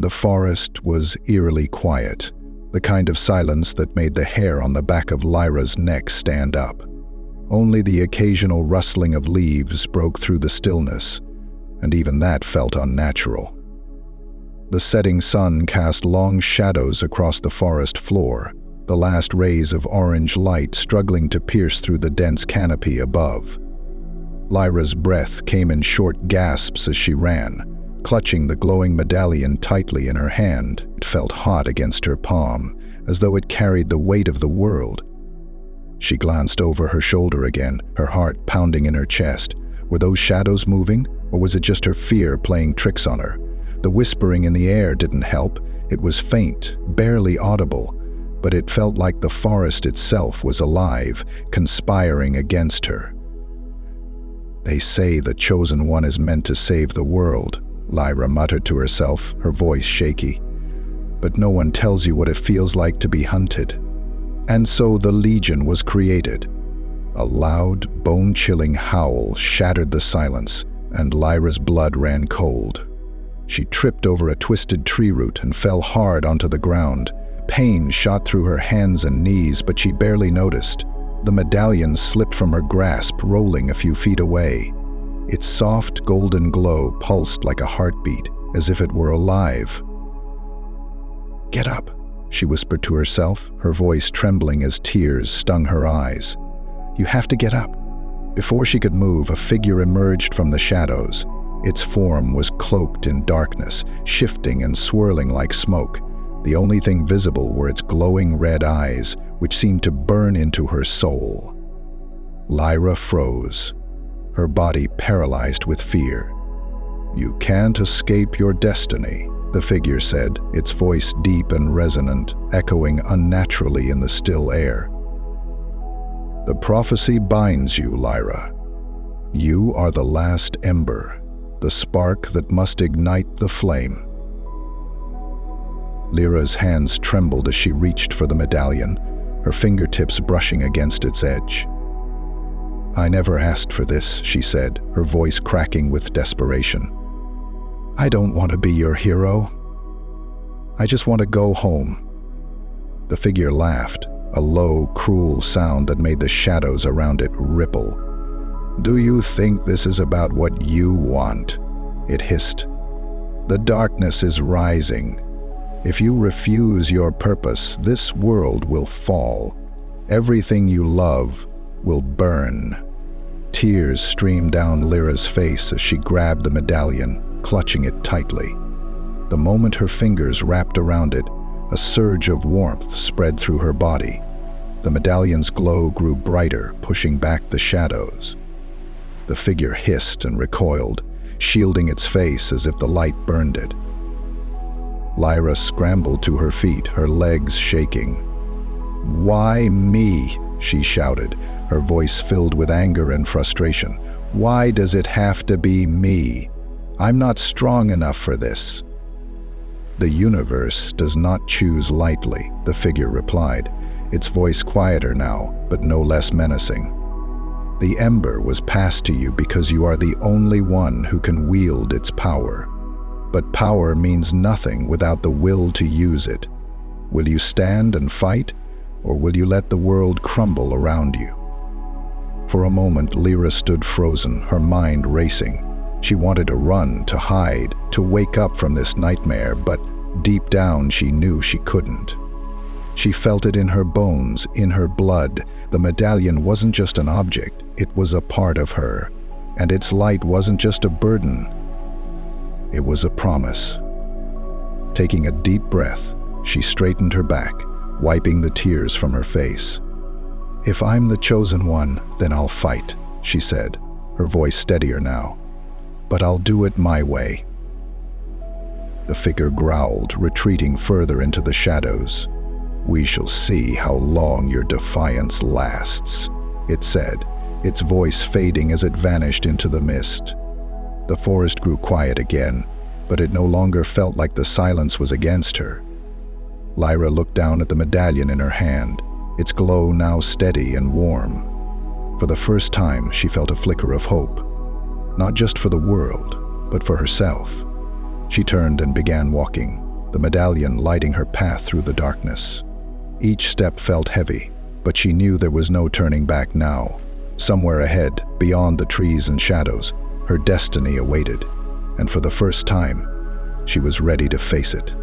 The forest was eerily quiet, the kind of silence that made the hair on the back of Lyra's neck stand up. Only the occasional rustling of leaves broke through the stillness, and even that felt unnatural. The setting sun cast long shadows across the forest floor, the last rays of orange light struggling to pierce through the dense canopy above. Lyra's breath came in short gasps as she ran, clutching the glowing medallion tightly in her hand. It felt hot against her palm, as though it carried the weight of the world. She glanced over her shoulder again, her heart pounding in her chest. Were those shadows moving, or was it just her fear playing tricks on her? The whispering in the air didn't help. It was faint, barely audible, but it felt like the forest itself was alive, conspiring against her. "They say the Chosen One is meant to save the world," Lyra muttered to herself, her voice shaky. "But no one tells you what it feels like to be hunted." And so the Legion was created. A loud, bone-chilling howl shattered the silence, and Lyra's blood ran cold. She tripped over a twisted tree root and fell hard onto the ground. Pain shot through her hands and knees, but she barely noticed. The medallion slipped from her grasp, rolling a few feet away. Its soft, golden glow pulsed like a heartbeat, as if it were alive. "Get up," she whispered to herself, her voice trembling as tears stung her eyes. "You have to get up." Before she could move, a figure emerged from the shadows. Its form was cloaked in darkness, shifting and swirling like smoke. The only thing visible were its glowing red eyes, which seemed to burn into her soul. Lyra froze, her body paralyzed with fear. "You can't escape your destiny," the figure said, its voice deep and resonant, echoing unnaturally in the still air. "The prophecy binds you, Lyra. You are the last ember, the spark that must ignite the flame." Lyra's hands trembled as she reached for the medallion, her fingertips brushing against its edge. "I never asked for this," she said, her voice cracking with desperation. "I don't want to be your hero. I just want to go home." The figure laughed, a low, cruel sound that made the shadows around it ripple. "Do you think this is about what you want?" it hissed. "The darkness is rising. If you refuse your purpose, this world will fall. Everything you love will burn." Tears streamed down Lyra's face as she grabbed the medallion, clutching it tightly. The moment her fingers wrapped around it, a surge of warmth spread through her body. The medallion's glow grew brighter, pushing back the shadows. The figure hissed and recoiled, shielding its face as if the light burned it. Lyra scrambled to her feet, her legs shaking. "Why me?" she shouted, her voice filled with anger and frustration. "Why does it have to be me? I'm not strong enough for this." "The universe does not choose lightly," the figure replied, its voice quieter now, but no less menacing. "The Ember was passed to you because you are the only one who can wield its power. But power means nothing without the will to use it. Will you stand and fight, or will you let the world crumble around you?" For a moment, Lyra stood frozen, her mind racing. She wanted to run, to hide, to wake up from this nightmare, but deep down she knew she couldn't. She felt it in her bones, in her blood. The medallion wasn't just an object, it was a part of her. And its light wasn't just a burden, it was a promise. Taking a deep breath, she straightened her back, wiping the tears from her face. "If I'm the chosen one, then I'll fight," she said, her voice steadier now. "But I'll do it my way." The figure growled, retreating further into the shadows. "We shall see how long your defiance lasts," it said, its voice fading as it vanished into the mist. The forest grew quiet again, but it no longer felt like the silence was against her. Lyra looked down at the medallion in her hand, its glow now steady and warm. For the first time, she felt a flicker of hope, not just for the world, but for herself. She turned and began walking, the medallion lighting her path through the darkness. Each step felt heavy, but she knew there was no turning back now. Somewhere ahead, beyond the trees and shadows, her destiny awaited, and for the first time, she was ready to face it.